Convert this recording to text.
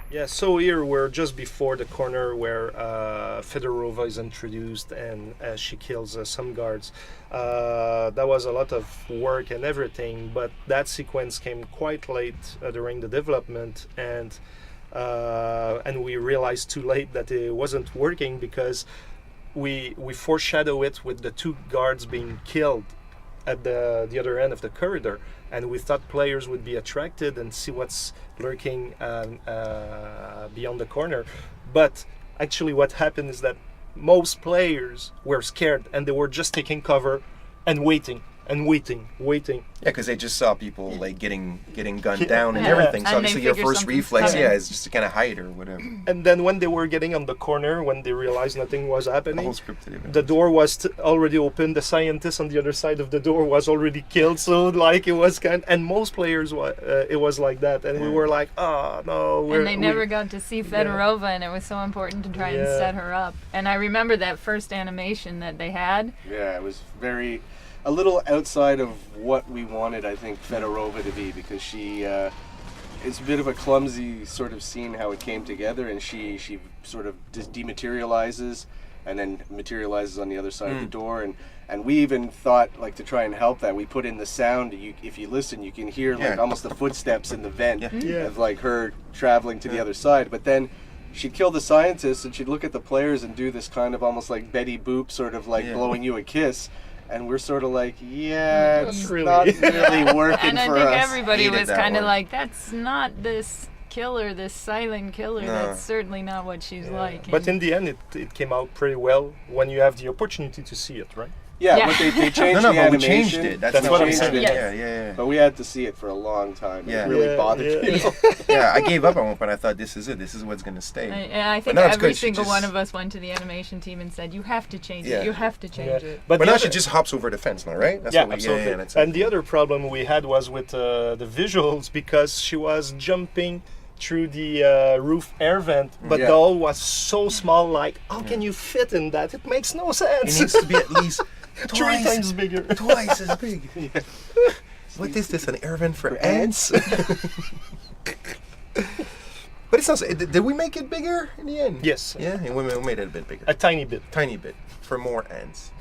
Yeah, so here we're just before the corner where Fedorova is introduced and she kills some guards. That was a lot of work and everything, but that sequence came quite late during the development, and we realized too late that it wasn't working because we foreshadow it with the two guards being killed at the other end of the corridor, and we thought players would be attracted and see what's lurking beyond the corner. But actually what happened is that most players were scared and they were just taking cover and waiting. Yeah, because they just saw people like getting gunned down and everything. So And obviously they your figure first something's reflex, coming. is just to kind of hide or whatever. And then when they were getting on the corner, when they realized nothing was The happening, whole scripted event. the door was already open. The scientist on the other side of the door was already killed. So like it was and most players it was like that, and we were like, oh no. And they never got to see Fedorova, and it was so important to try and Yeah. set her up. And I remember that first animation that they had. Yeah, it was a little outside of what we wanted, I think, Fedorova to be, because she, it's a bit of a clumsy sort of scene how it came together, and she sort of dematerializes and then materializes on the other side of the door, and we even thought, like, to try and help that, we put in the sound. If you listen, you can hear like almost the footsteps in the vent of like her traveling to the other side, but then she'd kill the scientists and she'd look at the players and do this kind of almost like Betty Boop sort of like blowing you a kiss. And we're sort of like, it's Really. not really working And I for think us. everybody Hated was that kind of one. like, that's not this killer, this silent killer. No. That's certainly not what she's like. But in the end, it came out pretty well when you have the opportunity to see it, right? Yeah, Yeah. but they changed No, the but we animation. changed it. That's what I'm changed saying. it. Yes. Yeah. But we had to see it for a long time. Yeah. It really Yeah, bothered yeah. people. Yeah, I gave up at one point. I thought this is it. This is what's gonna stay. And I think now it's every good. She single just- one of us went to the animation team and said, you have to change Yeah. it. You have to change it. But the now other- she just hops over the fence now, right? That's yeah, what we, absolutely. that's and the other problem we had was with the visuals, because she was jumping through the roof air vent, but Yeah. the hole was so small. Like, how can you fit in that? It makes no it sense. needs to be at least Three times bigger. twice as big. What is this? An air vent for ants? But it's not. Did we make it bigger in the end? Yes, Yeah, and we made it a bit bigger, a tiny bit. tiny bit for more ants.